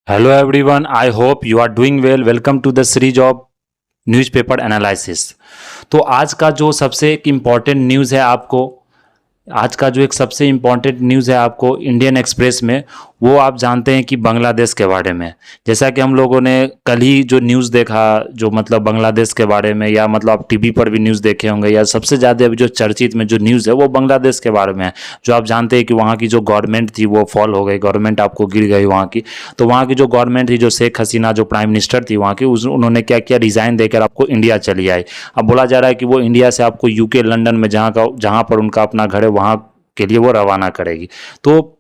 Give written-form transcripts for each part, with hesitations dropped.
Hello everyone, I hope you are doing well. Welcome to the series of newspaper analysis. तो आज का जो सबसे एक इम्पॉर्टेंट न्यूज़ है आपको, आज का जो एक सबसे इम्पॉर्टेंट न्यूज़ है आपको इंडियन एक्सप्रेस में, वो आप जानते हैं कि बांग्लादेश के बारे में। जैसा कि हम लोगों ने कल ही जो न्यूज़ देखा, जो मतलब बांग्लादेश के बारे में, या मतलब आप टीवी पर भी न्यूज़ देखे होंगे, या सबसे ज़्यादा अभी जो चर्चित में जो न्यूज़ है वो बांग्लादेश के बारे में है। जो आप जानते हैं कि वहाँ की जो गवर्नमेंट थी वो फॉल हो गई, गवर्नमेंट आपको गिर गई वहाँ की। तो वहाँ की जो गवर्नमेंट थी, जो शेख हसीना जो प्राइम मिनिस्टर थी वहाँ की, उन्होंने क्या किया, रिज़ाइन देकर आपको इंडिया चली आई। अब बोला जा रहा है कि वो इंडिया से आपको यूके लंदन में जहाँ पर उनका अपना घर है वहाँ के लिए वो रवाना करेगी। तो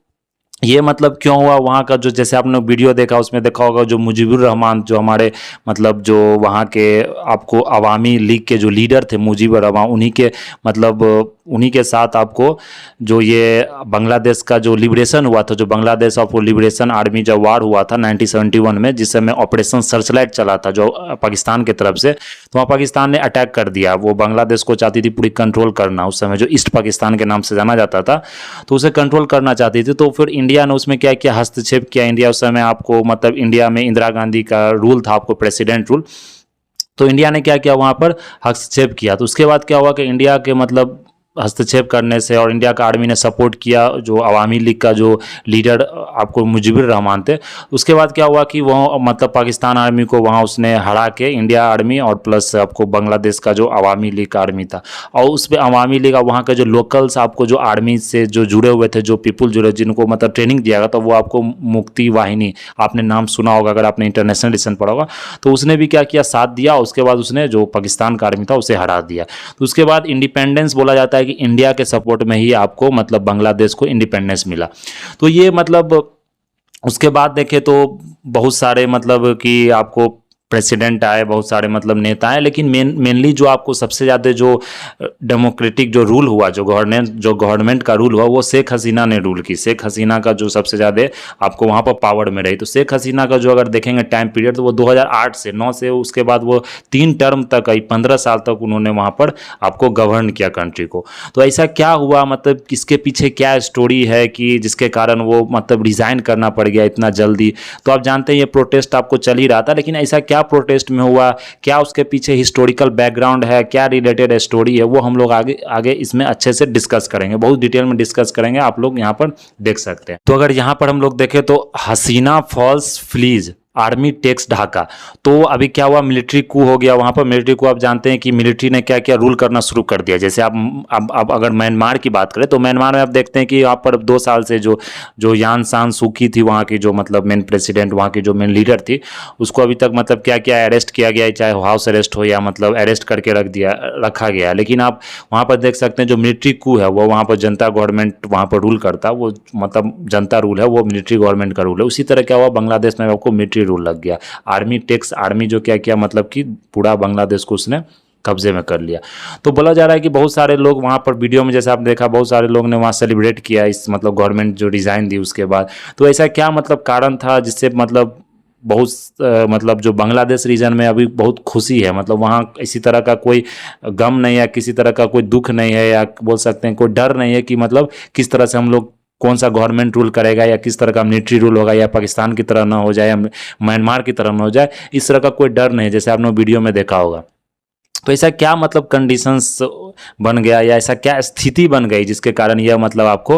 ये मतलब क्यों हुआ, वहाँ का जो, जैसे आपने वीडियो देखा उसमें देखा होगा, जो मुजीबुर रहमान जो हमारे मतलब जो वहाँ के आपको अवामी लीग के जो लीडर थे मुजीबुर रहमान, उन्हीं के मतलब उन्हीं के साथ आपको जो ये बांग्लादेश का जो लिबरेशन हुआ था, जो बांग्लादेश ऑफ लिबरेशन आर्मी जब वार हुआ था 1971 में, जिस समय ऑपरेशन सर्चलाइट चला था जो पाकिस्तान की तरफ से, तो वहाँ पाकिस्तान ने अटैक कर दिया। वो बांग्लादेश को चाहती थी पूरी कंट्रोल करना, उस समय जो ईस्ट पाकिस्तान के नाम से जाना जाता था, तो उसे कंट्रोल करना चाहती थी। तो फिर इंडिया ने उसमें क्या किया, हस्तक्षेप किया। इंडिया उस समय आपको मतलब इंडिया में इंदिरा गांधी का रूल था, आपको प्रेसिडेंट रूल, तो इंडिया ने क्या किया, वहाँ पर हस्तक्षेप किया। तो उसके बाद क्या हुआ कि इंडिया के मतलब हस्तक्षेप करने से, और इंडिया का आर्मी ने सपोर्ट किया जो अवामी लीग का जो लीडर आपको मुजीबुर रहमान थे, उसके बाद क्या हुआ कि वो मतलब पाकिस्तान आर्मी को वहाँ उसने हरा के, इंडिया आर्मी और प्लस आपको बांग्लादेश का जो अवामी लीग का आर्मी था, और उस पर अवामी लीग वहाँ के जो लोकल्स आपको जो आर्मी से जो जुड़े हुए थे, जो पीपुल जुड़े, जिनको मतलब ट्रेनिंग दिया गया था, वो आपको मुक्ति वाहिनी, आपने नाम सुना होगा अगर आपने इंटरनेशनल एडिशन पढ़ा होगा, तो उसने भी क्या किया, साथ दिया। उसके बाद उसने जो पाकिस्तान का आर्मी था उसे हरा दिया। तो उसके बाद इंडिपेंडेंस बोला जाता है कि इंडिया के सपोर्ट में ही आपको मतलब बांग्लादेश को इंडिपेंडेंस मिला। तो ये मतलब उसके बाद देखें तो बहुत सारे मतलब कि आपको प्रेसिडेंट आए, बहुत सारे मतलब नेता आए, लेकिन मेनली जो आपको सबसे ज़्यादा जो डेमोक्रेटिक जो रूल हुआ, जो गवर्नमेंट का रूल हुआ, वो शेख हसीना ने रूल की। शेख हसीना का जो सबसे ज़्यादा आपको वहाँ पर पावर में रही। तो शेख हसीना का जो अगर देखेंगे टाइम पीरियड, तो वो 2008 से 9 से, उसके बाद वो 3 टर्म तक आई, 15 साल तक उन्होंने वहाँ पर आपको गवर्न किया कंट्री को। तो ऐसा क्या हुआ, मतलब किसके पीछे क्या स्टोरी है कि जिसके कारण वो मतलब रिज़ाइन करना पड़ गया इतना जल्दी। तो आप जानते हैं ये प्रोटेस्ट आपको चल ही रहा था, लेकिन ऐसा क्या प्रोटेस्ट में हुआ, क्या उसके पीछे हिस्टोरिकल बैकग्राउंड है, क्या रिलेटेड स्टोरी है, वो हम लोग आगे आगे इसमें अच्छे से डिस्कस करेंगे, बहुत डिटेल में डिस्कस करेंगे, आप लोग यहाँ पर देख सकते हैं। तो अगर यहाँ पर हम लोग देखें तो Hasina falls flees, army takes Dhaka. तो अभी क्या हुआ, मिलिट्री कू हो गया वहाँ पर। मिलिट्री को आप जानते हैं कि मिलिट्री ने क्या किया, रूल करना शुरू कर दिया। जैसे आप अब अगर म्यांमार की बात करें, तो म्यांमार में आप देखते हैं कि यहाँ पर 2 साल से जो जो यान सान सूकी थी वहाँ की, जो मतलब मेन प्रेसिडेंट, वहाँ की जो मेन लीडर थी, उसको अभी तक मतलब क्या किया, अरेस्ट किया गया है, चाहे हाउस अरेस्ट हो या मतलब अरेस्ट करके रखा गया। लेकिन आप वहाँ पर देख सकते हैं जो मिलिट्री कू है वो वहाँ पर जनता गवर्नमेंट वहाँ पर रूल करता है, वो मतलब जनता रूल है, वो मिलिट्री गवर्नमेंट का रूल है। उसी तरह क्या हुआ बांग्लादेश में, आपको मिलिट्री रूल लग गया। आर्मी टेक्स, आर्मी जो क्या किया मतलब कि पूरा बांग्लादेश को उसने कब्जे में कर लिया। तो बोला जा रहा है कि बहुत सारे लोग वहाँ पर वीडियो में, जैसे आप देखा, बहुत सारे लोग ने वहाँ सेलिब्रेट किया इस मतलब गवर्नमेंट जो रिज़ाइन दी उसके बाद। तो ऐसा क्या मतलब कारण था जिससे मतलब बहुत मतलब जो बांग्लादेश रीजन में अभी बहुत खुशी है, मतलब वहाँ इसी तरह का कोई गम नहीं है, किसी तरह का कोई दुख नहीं है, या बोल सकते हैं कोई डर नहीं है कि मतलब किस तरह से हम लोग, कौन सा गवर्नमेंट रूल करेगा, या किस तरह का मिलिट्री रूल होगा, या पाकिस्तान की तरह ना हो जाए, या म्यांमार की तरह ना हो जाए, इस तरह का कोई डर नहीं, जैसे आपने वीडियो में देखा होगा। तो ऐसा क्या मतलब कंडीशंस बन गया, या ऐसा क्या स्थिति बन गई जिसके कारण यह मतलब आपको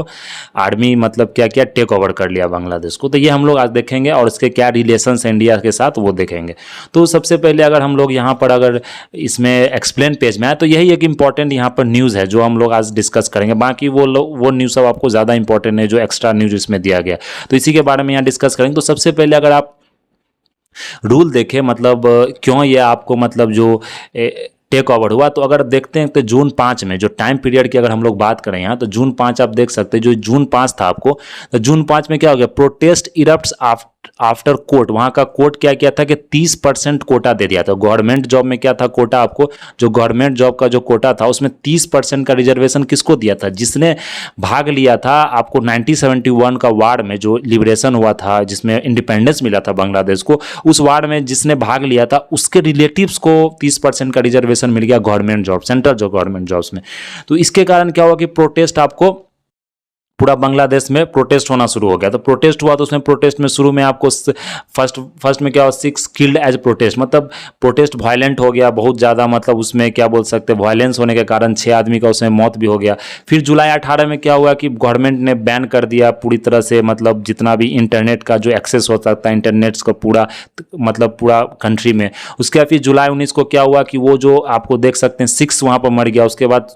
आर्मी मतलब क्या क्या टेक ओवर कर लिया बांग्लादेश को। तो ये हम लोग आज देखेंगे, और इसके क्या रिलेशंस है इंडिया के साथ वो देखेंगे। तो सबसे पहले अगर हम लोग यहाँ पर अगर इसमें एक्सप्लेन पेज में आए, तो यही एक इंपॉर्टेंट यहाँ पर न्यूज़ है जो हम लोग आज डिस्कस करेंगे। बाकी वो न्यूज़ सब आपको ज़्यादा इंपॉर्टेंट है जो एक्स्ट्रा न्यूज़ इसमें दिया गया, तो इसी के बारे में यहाँ डिस्कस करेंगे। तो सबसे पहले अगर आप रूल देखें, मतलब क्यों ये आपको मतलब जो टेक ओवर हुआ, तो अगर देखते हैं तो जून 5 में जो टाइम पीरियड की अगर हम लोग बात करें यहाँ, तो जून 5 आप देख सकते हैं, जो जून 5 था आपको, तो जून 5 में क्या हो गया, प्रोटेस्ट इरप्ट्स आफ्टर कोर्ट। वहाँ का कोर्ट क्या किया था कि 30% कोटा दे दिया था। गवर्नमेंट जॉब में क्या था कोटा, आपको जो गवर्नमेंट जॉब का जो कोटा था उसमें 30% का रिजर्वेशन किसको दिया था, जिसने भाग लिया था आपको 1971 का वार में, जो लिबरेशन हुआ था जिसमें इंडिपेंडेंस मिला था बांग्लादेश को, उस वार में जिसने भाग लिया था उसके रिलेटिव्स को 30% का रिजर्वेशन मिल गया गवर्नमेंट जॉब, सेंट्रल जो गवर्नमेंट जॉब्स में। तो इसके कारण क्या हुआ कि प्रोटेस्ट आपको पूरा बांग्लादेश में प्रोटेस्ट होना शुरू हो गया। तो प्रोटेस्ट हुआ तो उसमें प्रोटेस्ट में शुरू में आपको फर्स्ट में क्या हुआ, 6 किल्ड एज प्रोटेस्ट, मतलब प्रोटेस्ट वायलेंट हो गया बहुत ज़्यादा, मतलब उसमें क्या बोल सकते हैं वायलेंस होने के कारण 6 आदमी का उसमें मौत भी हो गया। फिर जुलाई 18 में क्या हुआ कि गवर्नमेंट ने बैन कर दिया पूरी तरह से, मतलब जितना भी इंटरनेट का जो एक्सेस हो सकता है इंटरनेट का पूरा, मतलब पूरा कंट्री में। उसके बाद फिर जुलाई 19 को क्या हुआ कि वो जो आपको देख सकते हैं 6 वहाँ पर मर गया, उसके बाद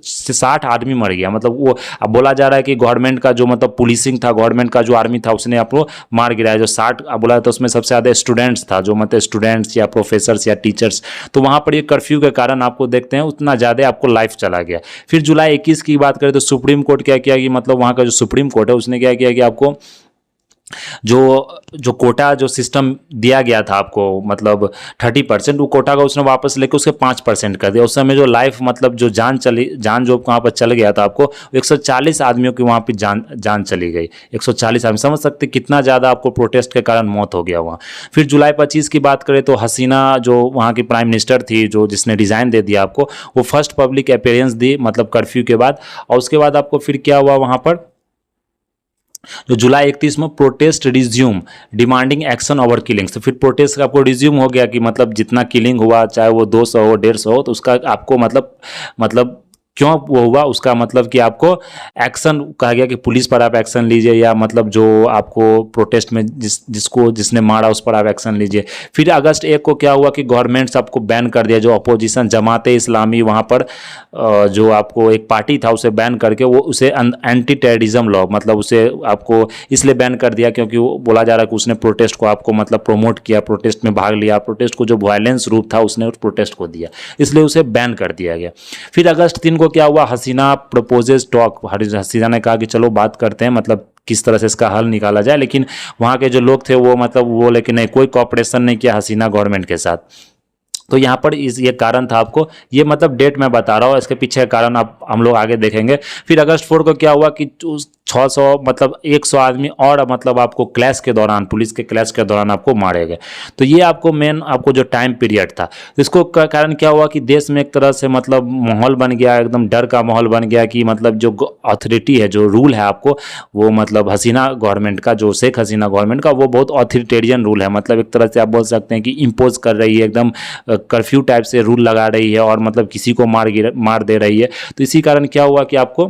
60 आदमी मर गया। मतलब वो अब बोला जा रहा है कि गवर्नमेंट का जो मतलब पुलिसिंग था, गवर्नमेंट का जो आर्मी था उसने आपको मार गिराया। जो 60 बोला था उसमें सबसे ज़्यादा स्टूडेंट्स था, जो मतलब स्टूडेंट्स या प्रोफेसर्स या टीचर्स। तो वहाँ पर ये कर्फ्यू के कारण आपको देखते हैं उतना ज़्यादा आपको लाइफ चला गया। फिर जुलाई 21 की बात करें तो सुप्रीम कोर्ट क्या किया कि मतलब वहाँ का जो सुप्रीम कोर्ट है उसने क्या किया कि आपको जो जो कोटा जो सिस्टम दिया गया था आपको, मतलब 30%, वो कोटा का उसने वापस लेके उसके 5% कर दिया। उस समय जो लाइफ मतलब जो जान जो वहाँ पर चल गया था आपको, 140 आदमियों की वहाँ पे जान चली गई। 140 आदमी, समझ सकते कितना ज़्यादा आपको प्रोटेस्ट के कारण मौत हो गया वहाँ। फिर जुलाई 25 की बात करें तो हसीना जो वहाँ की प्राइम मिनिस्टर थी, जो जिसने रिज़ाइन दे दिया आपको, वो फर्स्ट पब्लिक अपीयरेंस दी मतलब कर्फ्यू के बाद। और उसके बाद आपको फिर क्या हुआ वहाँ पर, जो जुलाई 31 में protest resume demanding action over killings. तो फिर प्रोटेस्ट आपको रिज्यूम हो गया कि मतलब जितना किलिंग हुआ, चाहे वो 200 हो 150 हो, तो उसका आपको मतलब क्यों वो हुआ उसका मतलब कि आपको एक्शन कहा गया कि पुलिस पर आप एक्शन लीजिए, या मतलब जो आपको प्रोटेस्ट में जिसने मारा उस पर आप एक्शन लीजिए। फिर अगस्त 1 को क्या हुआ कि गवर्नमेंट आपको बैन कर दिया, जो अपोजिशन जमाते इस्लामी वहाँ पर जो आपको एक पार्टी था उसे बैन करके वो उसे एंटी टेररिज्म लॉ, मतलब उसे आपको इसलिए बैन कर दिया क्योंकि वो बोला जा रहा है कि उसने प्रोटेस्ट को आपको मतलब प्रोमोट किया, प्रोटेस्ट में भाग लिया, प्रोटेस्ट को जो वायलेंस रूप था उसने उस प्रोटेस्ट को दिया, इसलिए उसे बैन कर दिया गया। फिर अगस्त 3 को क्या हुआ, हसीना प्रपोजेस टॉक, हसीना ने कहा कि चलो बात करते हैं, मतलब किस तरह से इसका हल निकाला जाए। लेकिन वहाँ के जो लोग थे वो मतलब वो लेकिन नहीं, कोई कॉपरेशन नहीं किया हसीना गवर्नमेंट के साथ। तो यहाँ पर ये कारण था आपको, ये मतलब डेट मैं बता रहा हूँ, इसके पीछे कारण आप हम लोग आगे देखेंगे। फिर अगस्त 4 को क्या हुआ कि 600 मतलब 100 आदमी और मतलब आपको क्लैश के दौरान, पुलिस के क्लैश के दौरान आपको मारे गए। तो ये आपको मेन आपको जो टाइम पीरियड था, इसको कारण क्या हुआ कि देश में एक तरह से मतलब माहौल बन गया, एकदम डर का माहौल बन गया कि मतलब जो अथॉरिटी है, जो रूल है आपको, वो मतलब हसीना गवर्नमेंट का, जो शेख हसीना गवर्नमेंट का, वो बहुत ऑथोरिटेरियन रूल है। मतलब एक तरह से आप बोल सकते हैं कि इम्पोज कर रही है, एकदम कर्फ्यू टाइप से रूल लगा रही है और मतलब किसी को मार दे रही है। तो इसी कारण क्या हुआ कि आपको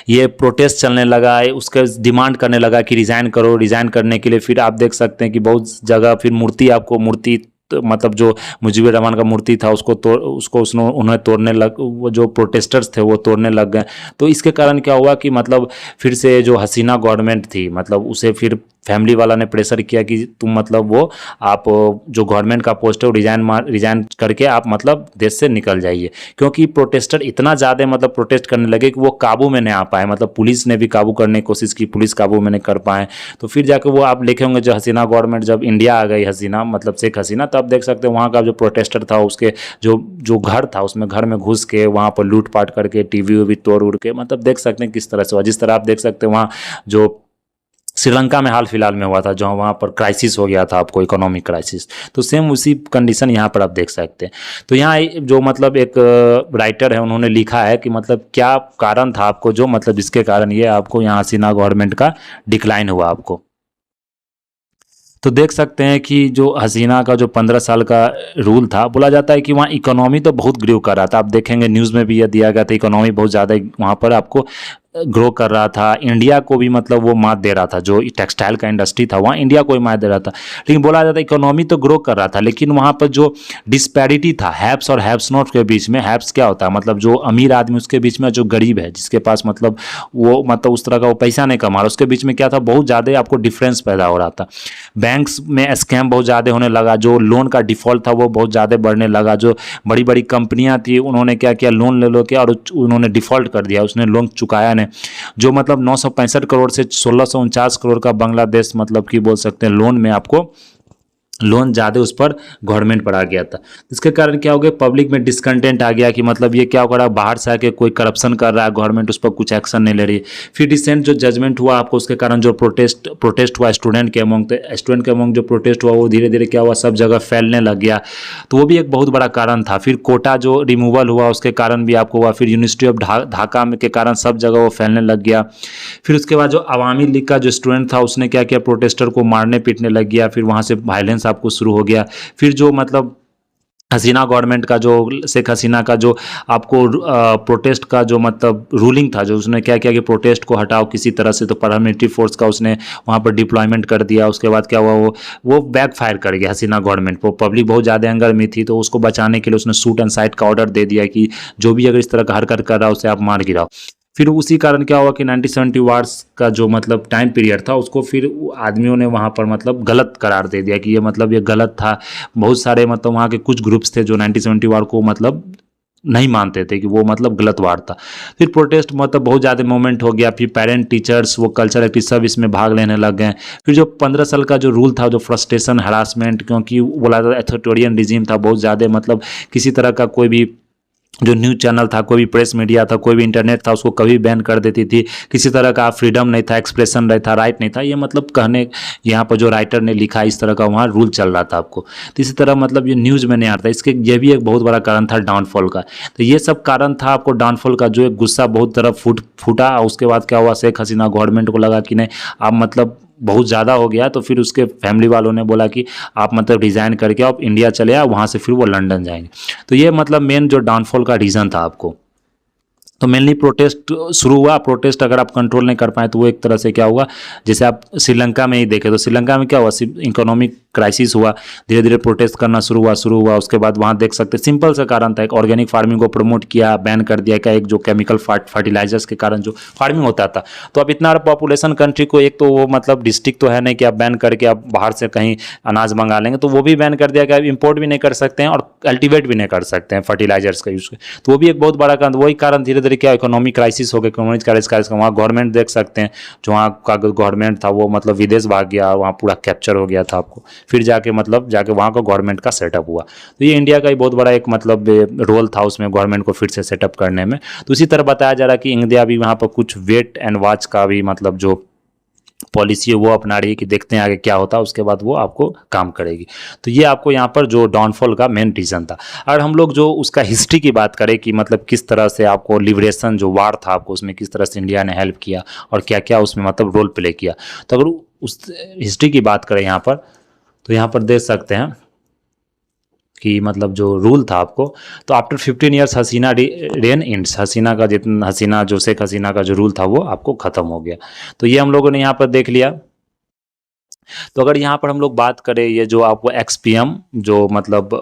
ये प्रोटेस्ट चलने लगा है, उसके डिमांड करने लगा कि रिज़ाइन करो। रिज़ाइन करने के लिए फिर आप देख सकते हैं कि बहुत जगह फिर मूर्ति तो मतलब जो मुजीबुर रहमान का मूर्ति था उसको उन्हें तोड़ने लग, वो जो प्रोटेस्टर्स थे वो तोड़ने लग गए। तो इसके कारण क्या हुआ कि मतलब फिर से जो हसीना गवर्नमेंट थी, मतलब उसे फिर फैमिली वाला ने प्रेशर किया कि तुम मतलब वो आप जो गवर्नमेंट का पोस्ट है वो रिजाइन करके आप मतलब देश से निकल जाइए, क्योंकि प्रोटेस्टर इतना ज़्यादा मतलब प्रोटेस्ट करने लगे कि वो काबू में नहीं आ पाए। मतलब पुलिस ने भी काबू करने की कोशिश की, पुलिस काबू में नहीं कर पाए। तो फिर जाकर वो आप देखे होंगे जो हसीना गवर्नमेंट जब इंडिया आ गई, हसीना मतलब शेख हसीना, तो आप देख सकते हैं वहाँ का जो प्रोटेस्टर था उसके जो घर था उसमें घर में घुस के वहाँ पर लूटपाट करके टीवी वीवी तोड़ उड़ के, मतलब देख सकते हैं किस तरह से हुआ। जिस तरह आप देख सकते हैं वहाँ जो श्रीलंका में हाल फिलहाल में हुआ था, जहाँ वहाँ पर क्राइसिस हो गया था आपको, इकोनॉमिक क्राइसिस, तो सेम उसी कंडीशन यहाँ पर आप देख सकते हैं। तो यहाँ जो मतलब एक राइटर है उन्होंने लिखा है कि मतलब क्या कारण था आपको जो मतलब जिसके कारण ये आपको यहाँ हसीना गवर्नमेंट का डिक्लाइन हुआ आपको। तो देख सकते हैं कि जो हसीना का जो 15 साल का रूल था, बोला जाता है कि वहाँ इकोनॉमी तो बहुत ग्रो कर रहा था। आप देखेंगे न्यूज़ में भी यह दिया गया था, इकोनॉमी बहुत ज़्यादा वहाँ पर आपको ग्रो कर रहा था। इंडिया को भी मतलब वो मात दे रहा था, जो टेक्सटाइल का इंडस्ट्री था वहाँ इंडिया को भी मात दे रहा था। लेकिन बोला जाता है इकोनॉमी तो ग्रो कर रहा था, लेकिन वहाँ पर जो डिस्पैरिटी था हैव्स और हैव्स नॉट के बीच में, हैव्स क्या होता है मतलब जो अमीर आदमी, उसके बीच में जो गरीब है जिसके पास मतलब वो मतलब उस तरह का वो पैसा नहीं कमा रहा, उसके बीच में क्या था, बहुत ज़्यादा आपको डिफरेंस पैदा हो रहा था। बैंक्स में स्कैम बहुत ज़्यादा होने लगा, जो लोन का डिफ़ॉल्ट था वो बहुत ज़्यादा बढ़ने लगा। जो बड़ी बड़ी कंपनियां थी उन्होंने क्या किया, लोन ले लो क्या, और उन्होंने डिफ़ॉल्ट कर दिया, उसने लोन चुकाया नहीं। जो मतलब 965 करोड़ से 1649 करोड़ का बांग्लादेश मतलब कि बोल सकते हैं लोन में आपको लोन ज़्यादा उस पर गवर्नमेंट पर आ गया था। इसके कारण क्या हो गया, पब्लिक में डिसकंटेंट आ गया कि मतलब ये क्या हो रहा है, बाहर से आके कोई करप्शन कर रहा है, गवर्नमेंट उस पर कुछ एक्शन नहीं ले रही है। फिर रिसेंट जो जजमेंट हुआ आपको, उसके कारण जो प्रोटेस्ट हुआ स्टूडेंट के अमंग, तो स्टूडेंट के अमंग जो प्रोटेस्ट हुआ वो धीरे धीरे क्या हुआ, सब जगह फैलने लग गया। तो वो भी एक बहुत बड़ा कारण था। फिर कोटा जो रिमूवल हुआ उसके कारण भी आपको हुआ। फिर यूनिवर्सिटी ऑफ ढाका में के कारण सब जगह वो फैलने लग गया। फिर उसके बाद जो अवामी लीग का जो स्टूडेंट था उसने क्या किया, प्रोटेस्टर को मारने पीटने लग गया। फिर वहाँ से वायलेंस आपको शुरू हो गया। फिर जो मतलब हसीना गवर्नमेंट का जो, शेख हसीना का जो आपको प्रोटेस्ट का जो मतलब रूलिंग था, जो उसने क्या किया कि प्रोटेस्ट को हटाओ किसी तरह से, तो पैरामिलिट्री फोर्स का उसने वहाँ पर डिप्लॉयमेंट कर दिया। उसके बाद क्या हुआ, वो बैक फायर कर गया हसीना गवर्नमेंट को। पब्लिक बहुत ज़्यादा एंगर में थी, तो उसको बचाने के लिए उसने शूट एंड साइट का ऑर्डर दे दिया कि जो भी अगर इस तरह का हरकत कर रहा है उसे आप मार गिराओ। फिर उसी कारण क्या हुआ कि 1970 वार्स का जो मतलब टाइम पीरियड था उसको फिर आदमियों ने वहाँ पर मतलब गलत करार दे दिया कि ये मतलब ये गलत था। बहुत सारे मतलब वहाँ के कुछ ग्रुप्स थे जो 1970 वार को मतलब नहीं मानते थे कि वो मतलब गलत वार था। फिर प्रोटेस्ट मतलब बहुत ज़्यादा मूवमेंट हो गया। फिर पेरेंट टीचर्स वो कल्चर एक्टिविस्ट सब इसमें भाग लेने लग गए। फिर जो 15 साल का जो रूल था, जो फ्रस्ट्रेशन हरासमेंट, क्योंकि बोला था अथॉरिटेरियन रिजीम था बहुत ज़्यादा, मतलब किसी तरह का कोई भी जो न्यूज़ चैनल था, कोई भी प्रेस मीडिया था, कोई भी इंटरनेट था, उसको कभी बैन कर देती थी। किसी तरह का फ्रीडम नहीं था, एक्सप्रेशन नहीं था, राइट नहीं था। ये मतलब कहने यहाँ पर जो राइटर ने लिखा इस तरह का वहाँ रूल चल रहा था आपको। तो इसी तरह मतलब ये न्यूज़ में नहीं आता। इसके ये भी एक बहुत बड़ा कारण था डाउनफॉल का। तो ये सब कारण था आपको डाउनफॉल का, जो एक गुस्सा बहुत तरफ फूटा। उसके बाद क्या हुआ, शेख हसीना गवर्नमेंट को लगा कि नहीं आप मतलब बहुत ज़्यादा हो गया। तो फिर उसके फैमिली वालों ने बोला कि आप मतलब रिज़ाइन करके आप इंडिया चले आओ, वहाँ से फिर वो लंदन जाएंगे। तो ये मतलब मेन जो डाउनफॉल का रीज़न था आपको। तो मेनली प्रोटेस्ट शुरू हुआ। प्रोटेस्ट अगर आप कंट्रोल नहीं कर पाए तो वो एक तरह से क्या हुआ, जैसे आप श्रीलंका में ही देखें तो श्रीलंका में क्या हुआ, इकोनॉमिक क्राइसिस हुआ, धीरे धीरे प्रोटेस्ट करना शुरू हुआ। उसके बाद वहाँ देख सकते सिंपल सा कारण था, एक ऑर्गेनिक फार्मिंग को प्रमोट किया, बैन कर दिया क्या, एक जो केमिकल फर्टिलाइजर्स के कारण जो फार्मिंग होता था। तो अब इतना पॉपुलेशन कंट्री को, एक तो वो मतलब डिस्ट्रिक्ट तो है नहीं कि आप बैन करके आप बाहर से कहीं अनाज मंगा लेंगे, तो वो भी बैन कर दिया कि आप इम्पोर्ट भी नहीं कर सकते हैं और कल्टिवेट भी नहीं कर सकते हैं फर्टिलाइजर्स का यूज़। तो वो भी एक बहुत बड़ा कारण, वही कारण धीरे धीरे क्या इकोनॉमिक क्राइसिस हो गया। इकोनॉमिक क्राइसिस का वहाँ गवर्नमेंट देख सकते हैं, जो वहाँ का गवर्नमेंट था वो मतलब विदेश भाग गया, वहाँ पूरा कैप्चर हो गया था आपको। फिर जाके वहाँ का गवर्नमेंट का सेटअप हुआ। तो ये इंडिया का ही बहुत बड़ा एक मतलब रोल था उसमें, गवर्नमेंट को फिर से सेटअप करने में। तो इसी तरह बताया जा रहा है कि इंडिया भी वहाँ पर कुछ वेट एंड वॉच का भी मतलब जो पॉलिसी है वो अपना रही है कि देखते हैं आगे क्या होता है, उसके बाद वो आपको काम करेगी। तो ये आपको यहाँ पर जो डाउनफॉल का मेन रीज़न था। अगर हम लोग जो उसका हिस्ट्री की बात करें कि मतलब किस तरह से आपको लिबरेशन जो वार था आपको उसमें किस तरह से इंडिया ने हेल्प किया और क्या क्या उसमें मतलब रोल प्ले किया, तो अगर उस हिस्ट्री की बात करें यहाँ पर, तो यहाँ पर देख सकते हैं कि मतलब जो रूल था आपको, तो आफ्टर 15 ईयर्स हसीना रेन इंड्स, हसीना का जितना हसीना जो शेख हसीना का जो रूल था वो आपको ख़त्म हो गया। तो ये हम लोगों ने यहाँ पर देख लिया। तो अगर यहाँ पर हम लोग बात करें, ये जो आपको एक्सपीएम जो मतलब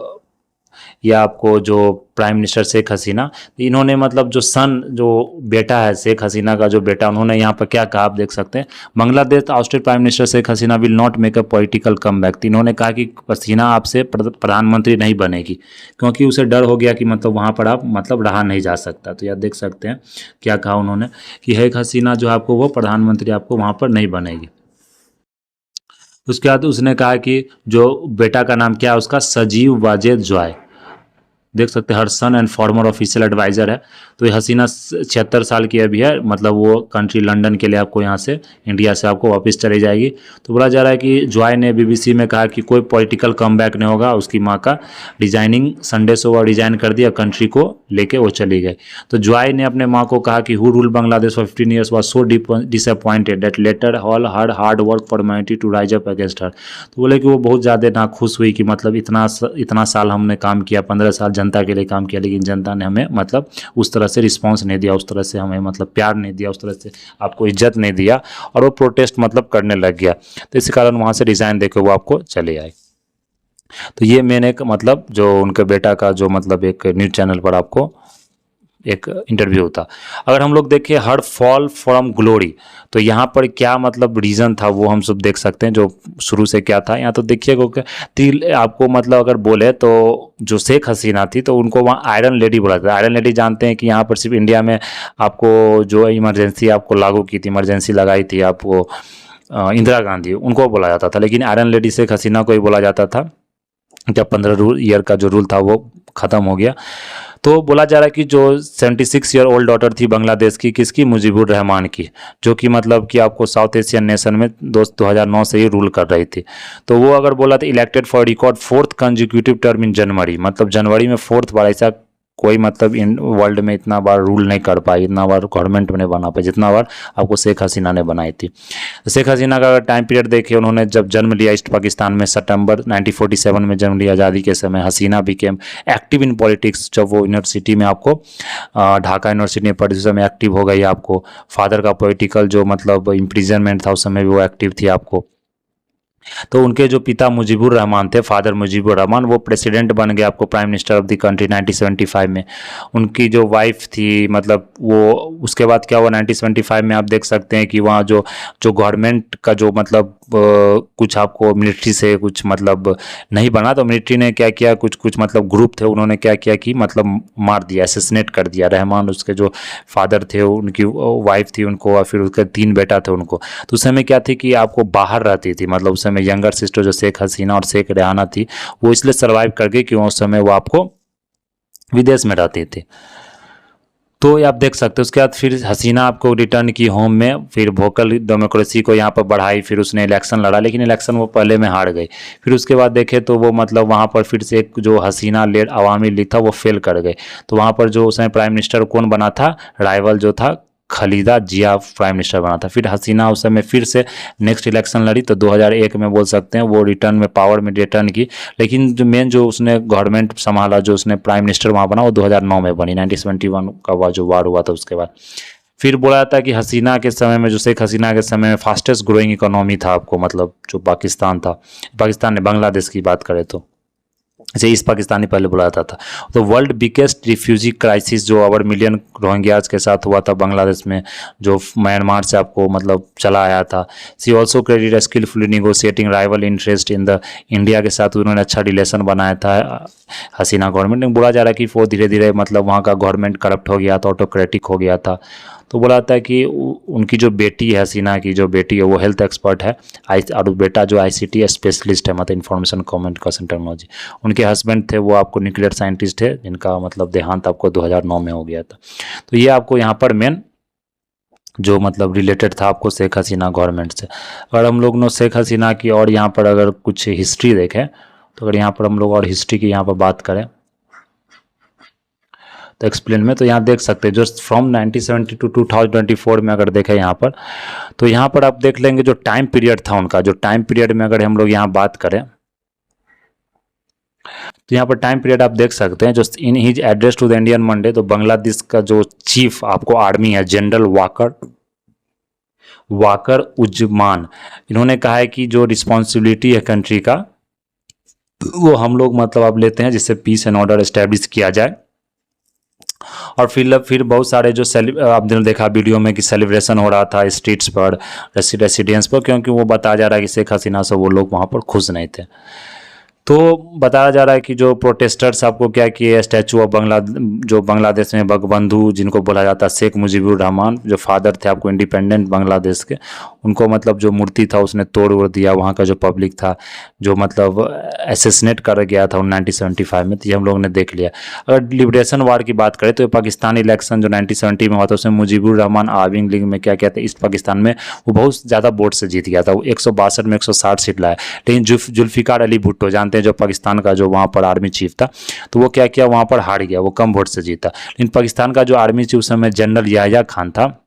या आपको जो प्राइम मिनिस्टर शेख हसीना, इन्होंने मतलब जो सन जो बेटा है शेख हसीना का जो बेटा, उन्होंने यहाँ पर क्या कहा आप देख सकते हैं, Bangladesh ousted prime minister Sheikh Hasina will not make a political comeback. इन्होंने कहा कि हसीना आपसे प्रधानमंत्री नहीं बनेगी, क्योंकि उसे डर हो गया कि मतलब वहाँ पर आप मतलब रहा नहीं जा सकता। तो यह देख सकते हैं क्या कहा उन्होंने कि शेख हसीना जो आपको वो प्रधानमंत्री आपको वहाँ पर नहीं बनेगी। उसके बाद उसने कहा कि जो बेटा का नाम क्या है उसका, सजीव वाजेद जॉय, देख सकते हैं हर सन एंड फॉर्मर ऑफिशियल एडवाइज़र है। तो ये हसीना 76 साल की अभी है, मतलब वो कंट्री लंदन के लिए आपको यहाँ से इंडिया से आपको वापस चली जाएगी। तो बोला जा रहा है कि जॉय ने बीबीसी में कहा कि कोई पॉलिटिकल कमबैक नहीं होगा। उसकी माँ का रिजाइनिंग संडे से वो रिजाइन कर दिया, कंट्री को लेके वो चली गई। तो जॉय ने अपने माँ को कहा कि who rule Bangladesh for 15 years was so disappointed that later all her hard work for humanity to rise up against her. तो बोले कि वो बहुत ज़्यादा नाखुश हुई कि मतलब इतना साल हमने काम किया, 15 साल जनता के लिए काम किया, लेकिन जनता ने हमें मतलब उस तरह से रिस्पांस नहीं दिया, उस तरह से हमें मतलब प्यार नहीं दिया, उस तरह से आपको इज्जत नहीं दिया, और वो प्रोटेस्ट मतलब करने लग गया। तो इसी कारण वहाँ से रिज़ाइन देके वो आपको चले आए। तो ये मैंने एक मतलब जो उनके बेटा का जो मतलब एक न्यूज़ चैनल पर आपको एक इंटरव्यू था। अगर हम लोग देखें हर फॉल फ्रॉम ग्लोरी, तो यहाँ पर क्या मतलब रीज़न था वो हम सब देख सकते हैं, जो शुरू से क्या था। यहाँ तो देखिएगा आपको मतलब अगर बोले तो जो शेख हसीना थी तो उनको वहाँ आयरन लेडी बोला था। आयरन लेडी जानते हैं कि यहाँ पर सिर्फ इंडिया में आपको जो इमरजेंसी आपको लागू की थी, इमरजेंसी लगाई थी आपको इंदिरा गांधी, उनको बोला जाता था, लेकिन आयरन लेडी शेख हसीना को ही बोला जाता था जब 15 ईयर का जो रूल था वो ख़त्म हो गया। तो बोला जा रहा है कि जो 76 ईयर ओल्ड डॉटर थी बांग्लादेश की, किसकी, मुजीबुर रहमान की, जो कि मतलब कि आपको साउथ एशियन नेशन में 2009 से ही रूल कर रही थी। तो वो अगर बोला था elected for record 4th consecutive term in January, मतलब जनवरी में 4th बार, ऐसा कोई मतलब इन वर्ल्ड में इतना बार रूल नहीं कर पाई, इतना बार गवर्नमेंट नहीं बना पाई जितना बार आपको शेख हसीना ने बनाई थी। तो शेख हसीना का अगर टाइम पीरियड देखिए, उन्होंने जब जन्म लिया ईस्ट पाकिस्तान में सितंबर 1947 में जन्म लिया आज़ादी के समय। हसीना बिकेम एक्टिव इन पॉलिटिक्स जब वो यूनिवर्सिटी में आपको ढाका यूनिवर्सिटी में पढ़ी, उस समय एक्टिव हो गई आपको। फादर का पॉलिटिकल जो मतलब इम्प्रिजनमेंट था उस समय भी वो एक्टिव थी आपको। तो उनके जो पिता मुजीबुर रहमान थे, फादर मुजीबुर रहमान, वो प्रेसिडेंट बन गए आपको, prime minister of the country 1975 में। उनकी जो वाइफ थी, मतलब वो उसके बाद क्या हुआ 1975 में, आप देख सकते हैं कि वहाँ जो जो गवर्नमेंट का जो मतलब कुछ आपको मिलिट्री से कुछ मतलब नहीं बना, तो मिलिट्री ने क्या किया, कुछ कुछ मतलब ग्रुप थे, उन्होंने क्या किया कि मतलब मार दिया, असैसिनेट कर दिया। रहमान उसके जो फादर थे, उनकी वाइफ थी, उनको, और फिर उसके 3 बेटा थे उनको। तो उस समय क्या थी कि आपको बाहर रहती थी, मतलब उस समय यंगर सिस्टर जो शेख हसीना और शेख रेहाना थी, वो इसलिए सर्वाइव कर गई कि उस समय वो आपको विदेश में रहती थी। तो ये आप देख सकते हो। उसके बाद फिर हसीना आपको रिटर्न की होम में, फिर वोकल डेमोक्रेसी को यहाँ पर बढ़ाई, फिर उसने इलेक्शन लड़ा, लेकिन इलेक्शन वो पहले में हार गई। फिर उसके बाद देखे तो वो मतलब वहाँ पर फिर से एक जो हसीना लेड अवामी लीग था वो फेल कर गए। तो वहाँ पर जो उस समय प्राइम मिनिस्टर कौन बना था, राइवल जो था खलीदा जिया प्राइम मिनिस्टर बना था। फिर हसीना उस समय फिर से नेक्स्ट इलेक्शन लड़ी, तो 2001 में बोल सकते हैं वो रिटर्न में पावर में रिटर्न की। लेकिन जो मेन जो उसने गवर्नमेंट संभाला, जो उसने प्राइम मिनिस्टर वहाँ बना, वो 2009 में बनी। 1971 का जो वार हुआ था उसके बाद। फिर बोला जाता है कि हसीना के समय में, जो शेख हसीना के समय में फास्टेस्ट ग्रोइंग इकोनॉमी था आपको, मतलब जो पाकिस्तान था, पाकिस्तान ने बांग्लादेश की बात करें तो जैसे ईस्ट पाकिस्तानी पहले बुलाया जाता था। तो वर्ल्ड बिगेस्ट रिफ्यूजी क्राइसिस जो ओवर मिलियन रोहिंग्याज के साथ हुआ था बांग्लादेश में, जो म्यांमार से आपको मतलब चला आया था। She also credit skilfully negotiating rival interest in the India के साथ उन्होंने अच्छा रिलेशन बनाया था हसीना गवर्नमेंट ने। बोला जा रहा है कि वो धीरे धीरे मतलब वहाँ का गवर्नमेंट करप्ट हो गया था, ऑटोक्रेटिक हो गया था। तो बोला जाता है कि उनकी जो बेटी है, हसीना की जो बेटी है, वो हेल्थ एक्सपर्ट है, और बेटा जो ICT स्पेशलिस्ट है, मतलब इंफॉर्मेशन कम्युनिकेशन टेक्नोलॉजी। उनके हस्बैंड थे वो आपको न्यूक्लियर साइंटिस्ट है, जिनका मतलब देहांत आपको 2009 में हो गया था। तो ये आपको यहाँ पर मेन जो मतलब रिलेटेड था आपको शेख हसीना गवर्नमेंट से। अगर हम लोग शेख हसीना की और यहाँ पर अगर कुछ हिस्ट्री देखें, तो अगर यहाँ पर हम लोग और हिस्ट्री की यहाँ पर बात करें तो एक्सप्लेन में, तो यहाँ देख सकते हैं जो फ्रॉम 1970 टू 2024 में अगर देखें यहाँ पर, तो यहाँ पर आप देख लेंगे जो टाइम पीरियड था उनका, जो टाइम पीरियड में अगर हम लोग यहाँ बात करें तो यहाँ पर टाइम पीरियड आप देख सकते हैं। जो in his address to the Indian Monday, तो बांग्लादेश का जो चीफ आपको आर्मी है, जनरल वाकर उज्जमान, इन्होंने कहा है कि जो रिस्पॉन्सिबिलिटी है कंट्री का, वो हम लोग मतलब आप लेते हैं जिससे पीस एंड ऑर्डर एस्टेब्लिश किया जाए। और फिर बहुत सारे जो आपने देखा वीडियो में कि सेलिब्रेशन हो रहा था स्ट्रीट्स पर, रेसिडेंस पर, क्योंकि वो बताया जा रहा है कि शेख हसीना से वो लोग वहाँ पर खुश नहीं थे। तो बताया जा रहा है कि जो प्रोटेस्टर्स आपको क्या किए, स्टैचू ऑफ जो बांग्लादेश में बंगबंधु जिनको बोला जाता है, शेख मुजीबुर रहमान जो फादर थे आपको इंडिपेंडेंट बांग्लादेश के, उनको मतलब जो मूर्ति था उसने तोड़ उड़ दिया। वहाँ का जो पब्लिक था जो मतलब असैसिनेट कर गया था 1975 में, तो ये हम लोग ने देख लिया। अगर लिबरेशन वार की बात करें तो पाकिस्तान इलेक्शन जो 1970 में हुआ था, उसमें मुजीबुर रहमान आर्मी लीग में क्या कहते हैं ईस्ट पाकिस्तान में वो बहुत ज़्यादा वोट से जीत गया था। वो 162 में 160 सीट लाया। लेकिन जुल्फिकार अली भुट्टो जानते हैं जो पाकिस्तान का जो वहाँ पर आर्मी चीफ था, तो वो क्या किया, वहाँ पर हार गया, वो कम वोट से जीता। लेकिन पाकिस्तान का जो आर्मी चीफ उस समय जनरल याह्या खान था,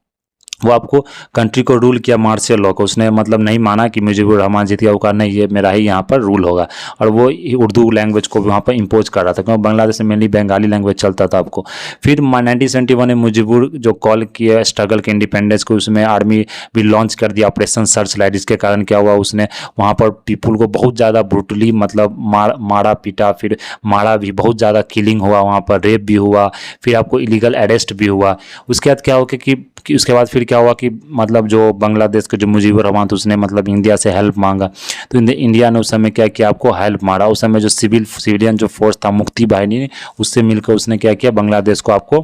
वो आपको कंट्री को रूल किया मार्शल लॉ को। उसने मतलब नहीं माना कि मुजीबुर रहमान जीत गया, वो कहा नहीं ये मेरा ही यहाँ पर रूल होगा। और वो उर्दू लैंग्वेज को भी वहाँ पर इम्पोज कर रहा था, क्योंकि बांग्लादेश में मेनली बंगाली लैंग्वेज चलता था आपको। फिर 1971 में मुजीबुर जो कॉल किया स्ट्रगल के इंडिपेंडेंस को, उसमें आर्मी भी लॉन्च कर दिया ऑपरेशन सर्च लाइट। इसके कारण क्या हुआ, उसने वहाँ पर पीपुल को बहुत ज़्यादा ब्रूटली मतलब मारा पीटा, फिर मारा भी, बहुत ज़्यादा किलिंग हुआ, वहाँ पर रेप भी हुआ, फिर आपको इलीगल अरेस्ट भी हुआ। उसके बाद क्या हो कि उसके बाद फिर क्या हुआ कि मतलब जो बांग्लादेश के जो मुजीबुर रहमान थे उसने मतलब इंडिया से हेल्प मांगा, तो इंडिया ने उस समय क्या किया, आपको हेल्प मारा। उस समय जो सिविलियन जो फोर्स था मुक्ति बाहिनी ने, उससे मिलकर उसने क्या किया, बांग्लादेश को आपको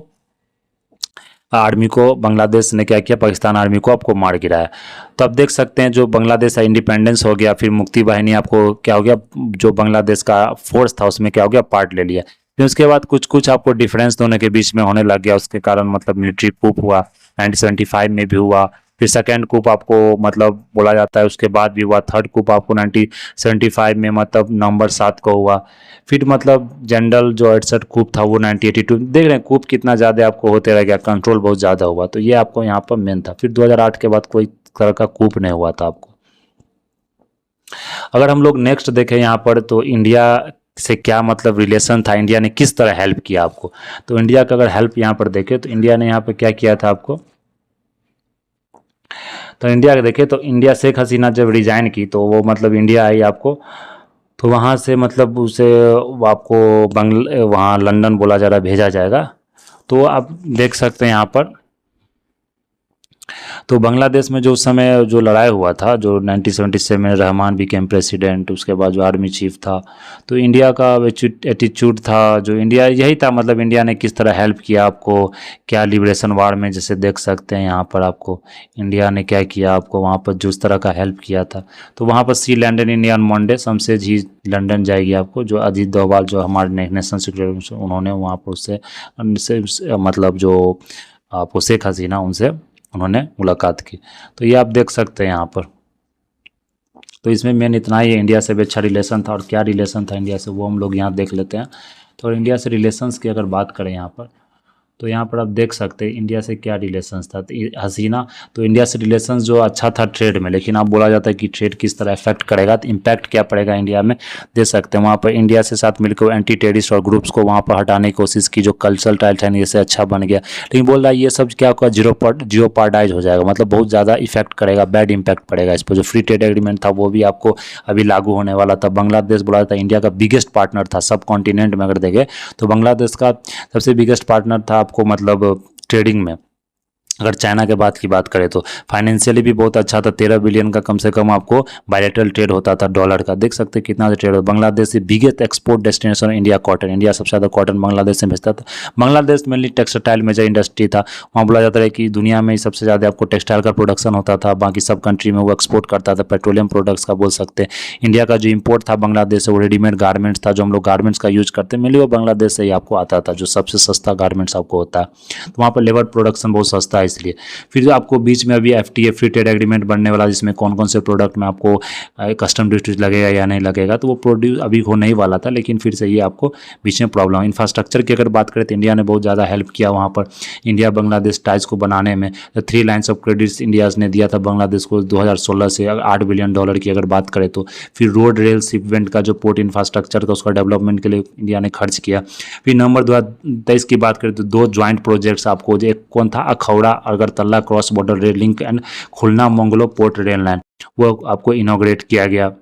आर्मी को बांग्लादेश ने क्या किया, पाकिस्तान आर्मी को आपको मार गिराया। तो आप देख सकते हैं जो बांग्लादेश का इंडिपेंडेंस हो गया, फिर मुक्ति बाहिनी आपको क्या हो गया, जो बांग्लादेश का फोर्स था उसमें क्या हो गया, पार्ट ले लिया। फिर उसके बाद कुछ कुछ आपको डिफरेंस दोनों के बीच में होने लग गया, उसके कारण मतलब मिलिट्री कूप हुआ 1975 में भी हुआ, फिर सेकेंड कूप आपको मतलब बोला जाता है उसके बाद भी हुआ, थर्ड कूप आपको 1975 में मतलब नवंबर 7 को हुआ, फिर मतलब जनरल जो 68 कूप था वो 1982। देख रहे हैं कूप कितना ज़्यादा आपको होते रह गया, कंट्रोल बहुत ज़्यादा हुआ। तो ये आपको यहाँ पर मेन था। फिर 2008 के बाद कोई तरह का कूप नहीं हुआ था आपको। अगर हम लोग नेक्स्ट देखें यहाँ पर, तो इंडिया से क्या मतलब रिलेशन था, इंडिया ने किस तरह हेल्प किया आपको। तो इंडिया का अगर हेल्प यहाँ पर देखें तो इंडिया ने यहाँ पर क्या किया था आपको, तो इंडिया का देखें तो इंडिया शेख हसीना जब रिजाइन की तो वो मतलब इंडिया आई आपको, तो वहाँ से मतलब उसे वो आपको वहाँ लंदन बोला जा रहा है भेजा जाएगा। तो आप देख सकते हैं यहाँ पर, तो बांग्लादेश में जो उस समय जो लड़ाई हुआ था, जो 1977 में रहमान बिकेम प्रेसिडेंट, उसके बाद जो आर्मी चीफ था, तो इंडिया का एटीट्यूड था, जो इंडिया यही था मतलब इंडिया ने किस तरह हेल्प किया आपको, क्या लिबरेशन वार में जैसे देख सकते हैं यहाँ पर आपको इंडिया ने क्या किया आपको वहाँ पर जो उस तरह का हेल्प किया था। तो वहाँ पर सी लैंडन इंडियन मंडे हमसे ही लंदन जाएगी आपको, जो अजीत डोभाल जो हमारे नेशनल सिक्योरिटी उन्होंने वहाँ पर उससे मतलब जो आपको शेख हसीना उनसे उन्होंने मुलाकात की। तो ये आप देख सकते हैं यहाँ पर। तो इसमें मेन इतना ही है, इंडिया से भी अच्छा रिलेशन था, और क्या रिलेशन था इंडिया से वो हम लोग यहाँ देख लेते हैं। तो इंडिया से रिलेशंस की अगर बात करें यहाँ पर, तो यहाँ पर आप देख सकते हैं इंडिया से क्या रिलेशंस था। तो हसीना तो इंडिया से रिलेशंस जो अच्छा था ट्रेड में, लेकिन अब बोला जाता है कि ट्रेड किस तरह इफेक्ट करेगा, तो इम्पैक्ट क्या पड़ेगा इंडिया में दे सकते हैं। वहाँ पर इंडिया से साथ मिलकर एंटी टेररिस्ट और ग्रुप्स को वहाँ पर हटाने की कोशिश की, जो कल्चरल टाइटन ये से अच्छा बन गया, लेकिन बोल रहा है ये सब क्या होगा, जियोपार्डाइज हो जाएगा, मतलब बहुत ज़्यादा इफेक्ट करेगा, बैड इम्पैक्ट पड़ेगा इस पर। जो फ्री ट्रेड एग्रीमेंट था वो भी आपको अभी लागू होने वाला था। बांग्लादेश बोला जाता है इंडिया का बिगेस्ट पार्टनर था सब कॉन्टिनेंट में, अगर देखें तो बांग्लादेश का सबसे बिगेस्ट पार्टनर था आपको मतलब ट्रेडिंग में। अगर चाइना के बाद की बात करें तो फाइनेंशियली भी बहुत अच्छा था, 13 बिलियन का कम से कम आपको बायलेटरल ट्रेड होता था डॉलर का। देख सकते हैं कितना ट्रेड होता। बांग्लादेश से biggest export destination India cotton, India सबसे ज़्यादा कॉटन बांग्लादेश से भेजता था। Bangladesh mainly textile major industry था, वहाँ बोला जाता है कि दुनिया में सबसे ज़्यादा आपको टेक्सटाइल का प्रोडक्शन होता था, बाकी सब कंट्री में वो एक्सपोर्ट करता था, पेट्रोलियम प्रोडक्ट्स का बोल सकते हैं। इंडिया का जो इम्पोर्ट था बांग्लादेश से वो रेडीमेड गारमेंट्स था, जो हम लोग गारमेंट्स का यूज़ करते हैं, मेनली वो बांग्लादेश से ही आपको आता था, जो सबसे सस्ता गारमेंट्स आपको होता है। तो वहाँ पर लेबर प्रोडक्शन बहुत सस्ता है इसलिए। फिर आपको बीच में अभी एफटीए फ्री ट्रेड एग्रीमेंट बनने वाला, जिसमें कौन कौन से प्रोडक्ट में आपको कस्टम ड्यूटी लगेगा या नहीं लगेगा, तो वो प्रोड्यूस अभी होने ही वाला था, लेकिन फिर से ये आपको बीच में प्रॉब्लम। इंफ्रास्ट्रक्चर की अगर बात करें तो इंडिया ने बहुत ज़्यादा हेल्प किया वहाँ पर इंडिया बांग्लादेश टाइज को बनाने में। 3 लाइन्स ऑफ क्रेडिट्स इंडिया ने दिया था बांग्लादेश को 2016 से, $8 बिलियन की अगर बात करें तो। फिर रोड रेल शिपमेंट का जो पोर्ट इंफ्रास्ट्रक्चर था उसका डेवलपमेंट के लिए इंडिया ने खर्च किया। फिर नवंबर 2023 की बात करें तो 2 ज्वाइंट प्रोजेक्ट्स आपको, जो एक कौन था, Akhaura Agartala cross border rail link and Khulna Mongla port rail line, वो आपको इनॉग्रेट किया गया।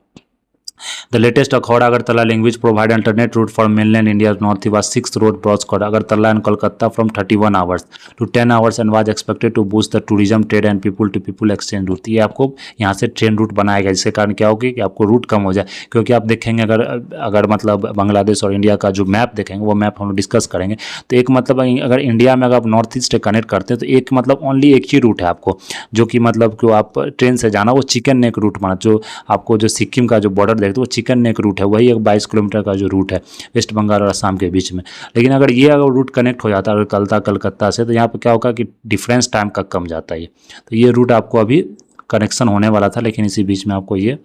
The latest Akhauda Agartala language provide alternate route for mainland India's north-west 6th road cross Agartala and Kolkata from 31 hours to 10 hours and was expected to boost the tourism trade and people-to-people exchange route। ये आपको यहाँ से train route बनाएगा, जिसके कारण क्या होगी कि आपको रूट कम हो जाए। क्योंकि आप देखेंगे अगर मतलब बांग्लादेश और इंडिया का जो मैप देखेंगे, वो मैप हम लोग डिस्कस करेंगे, तो एक मतलब अगर इंडिया में अगर आप नॉर्थ ईस्ट से कनेक्ट करते हैं तो एक मतलब ओनली एक ही रूट है आपको, जो कि मतलब कि आप ट्रेन से जाना, वो चिकन नेक रूट माना, जो आपको जो सिक्किम का जो बॉर्डर देखते हो वो चिकन नेक रूट है, वही एक 22 किलोमीटर का जो रूट है वेस्ट बंगाल और असम के बीच में। लेकिन अगर ये अगर रूट कनेक्ट हो जाता है कलकत्ता से, तो यहाँ पर क्या होगा कि डिफरेंस टाइम का कम जाता है। तो ये रूट आपको अभी कनेक्शन होने वाला था, लेकिन इसी बीच में आपको ये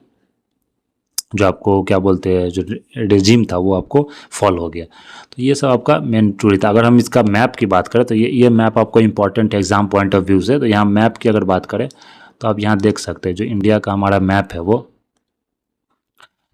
जो आपको क्या बोलते हैं जो रेजिम था वो आपको फॉल हो गया। तो ये सब आपका मेन टूर था। अगर हम इसका मैप की बात करें तो ये मैप आपको important exam point of view से, तो यहाँ मैप की अगर बात करें तो आप यहाँ देख सकते हैं जो इंडिया का हमारा मैप है वो।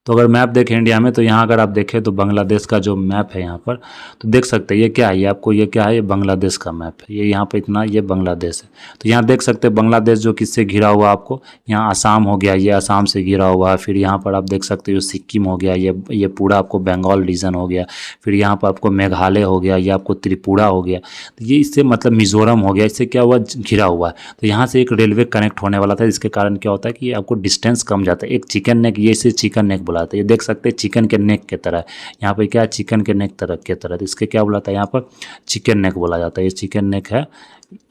तो अगर मैप देखें इंडिया में, तो यहाँ अगर आप देखें तो बांग्लादेश का जो मैप है यहाँ पर, तो देख सकते हैं ये क्या है, ये आपको ये क्या है, ये बांग्लादेश का मैप है, ये यहाँ पे इतना ये बांग्लादेश है। तो यहाँ देख सकते हैं बांग्लादेश जो किससे घिरा हुआ आपको, यहाँ आसाम हो गया, ये आसाम से घिरा हुआ है। फिर यहाँ पर आप देख सकते हो सिक्किम हो गया, ये पूरा आपको बंगाल रीजन हो गया। फिर यहाँ पर आपको मेघालय हो गया, ये आपको त्रिपुरा हो गया, तो ये इससे मतलब मिजोरम हो गया, इससे क्या हुआ घिरा हुआ है। तो यहाँ से एक रेलवे कनेक्ट होने वाला था, जिसके कारण क्या होता है कि आपको डिस्टेंस कम जाता है। एक चिकन नेक, ये इसे चिकन नेक बोला बोला था। ये देख सकते हैं चिकन के नेक के तरह, यहाँ पे क्या है चिकन के नेक तरह के तरह, तो इसके क्या बोला था यहाँ पर चिकन नेक बोला जाता है। ये चिकन नेक है,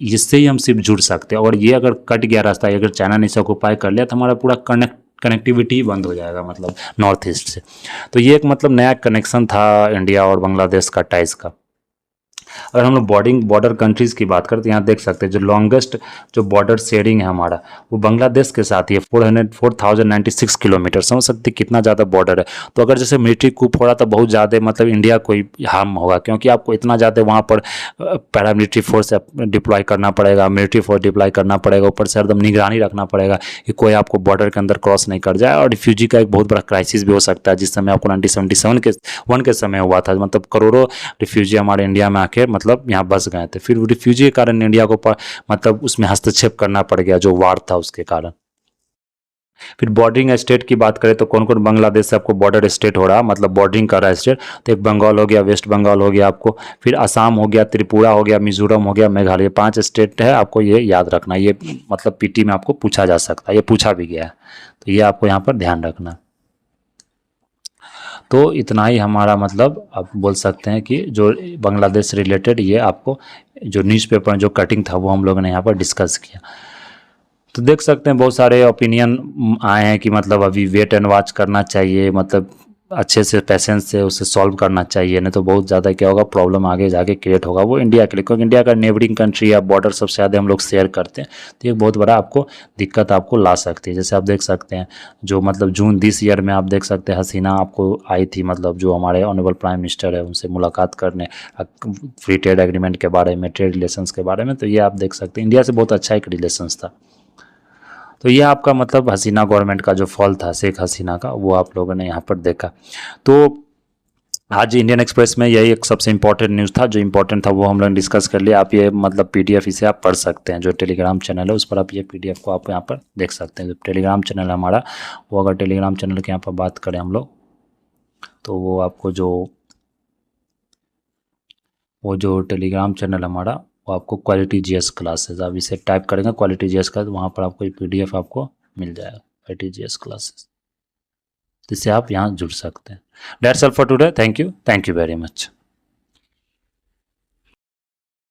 इससे ही हम सिर्फ जुड़ सकते हैं। और ये अगर कट गया रास्ता, अगर चाइना ने इसे ऑक्युपाई कर लिया तो हमारा पूरा कनेक्टिविटी ही बंद हो जाएगा, मतलब नॉर्थ ईस्ट से। तो ये एक मतलब नया कनेक्शन था इंडिया और बांग्लादेश का टाइज का। अगर हम लोग बॉर्डर कंट्रीज़ की बात करते हैं, यहाँ देख सकते हैं जो लॉन्गेस्ट जो बॉर्डर शेयरिंग है हमारा वो बांग्लादेश के साथ ही है, 4096 किलोमीटर। समझ सकते हैं कितना ज़्यादा बॉर्डर है। तो अगर जैसे मिलिट्री कूप हो रहा था बहुत ज़्यादा, मतलब इंडिया को ही हार्म होगा, क्योंकि आपको इतना ज़्यादा वहाँ पर पैरामिलिट्री फोर्स डिप्लॉय करना पड़ेगा, मिलिट्री फोर्स डिप्लॉय करना पड़ेगा, ऊपर से एकदम निगरानी रखना पड़ेगा कि कोई आपको बॉर्डर के अंदर क्रॉस नहीं कर जाए। और रिफ्यूजी का एक बहुत बड़ा क्राइसिस भी हो सकता है, जिस समय आपको 1977 के समय हुआ था, मतलब करोड़ों रिफ्यूजी हमारे इंडिया में आके मतलब यहाँ बस गए थे। फिर रिफ्यूजी के कारण इंडिया को मतलब उसमें हस्तक्षेप करना पड़ गया, जो वार था उसके कारण। फिर बॉर्डरिंग स्टेट की बात करें तो कौन कौन बांग्लादेश से आपको बॉर्डर स्टेट हो रहा, मतलब बॉर्डरिंग कर रहा है स्टेट, तो एक बंगाल हो गया, वेस्ट बंगाल हो गया आपको, फिर असम हो गया, त्रिपुरा हो गया, मिजोरम हो गया, मेघालय। 5 स्टेट है, आपको ये याद रखना। ये मतलब पीटी में आपको पूछा जा सकता है, ये पूछा भी गया है, तो ये आपको यहाँ पर ध्यान रखना। तो इतना ही हमारा मतलब आप बोल सकते हैं कि जो बांग्लादेश रिलेटेड ये आपको जो न्यूज़पेपर जो कटिंग था वो हम लोगों ने यहाँ पर डिस्कस किया। तो देख सकते हैं बहुत सारे ओपिनियन आए हैं कि मतलब अभी वेट एंड वॉच करना चाहिए, मतलब अच्छे से पेशेंस से उसे सॉल्व करना चाहिए, नहीं तो बहुत ज़्यादा क्या होगा प्रॉब्लम आगे जाके क्रिएट होगा वो इंडिया के लिए, क्योंकि इंडिया का नेबरिंग कंट्री या बॉर्डर सबसे ज़्यादा हम लोग शेयर करते हैं। तो ये बहुत बड़ा आपको दिक्कत आपको ला सकती है। जैसे आप देख सकते हैं जो मतलब जून दिस ईयर में आप देख सकते हैं हसीना आपको आई थी, मतलब जो हमारे ऑनरेबल प्राइम मिनिस्टर है उनसे मुलाकात करने फ्री ट्रेड एग्रीमेंट के बारे में, ट्रेड रिलेशंस के बारे में। तो ये आप देख सकते हैं इंडिया से बहुत अच्छा एक रिलेशंस था। तो ये आपका मतलब हसीना गवर्नमेंट का जो फॉल था शेख हसीना का, वो आप लोगों ने यहाँ पर देखा। तो आज इंडियन एक्सप्रेस में यही एक सबसे इंपॉर्टेंट न्यूज़ था, जो इंपॉर्टेंट था वो हम लोग डिस्कस कर लिया। आप ये मतलब पीडीएफ इसे आप पढ़ सकते हैं, जो टेलीग्राम चैनल है उस पर आप ये पीडीएफ को आप यहाँ पर देख सकते हैं। जो टेलीग्राम चैनल है हमारा, वो अगर टेलीग्राम चैनल के यहाँ पर बात करें हम लोग, तो वो आपको जो टेलीग्राम चैनल हमारा, वो आपको क्वालिटी जीएस क्लासेस, आप इसे टाइप करेंगे क्वालिटी जीएस का, तो वहाँ पर आपको ये पीडीएफ आपको मिल जाएगा क्वालिटी जीएस क्लासेस, जिससे आप यहाँ जुड़ सकते हैं। That's all for today. Thank you very much.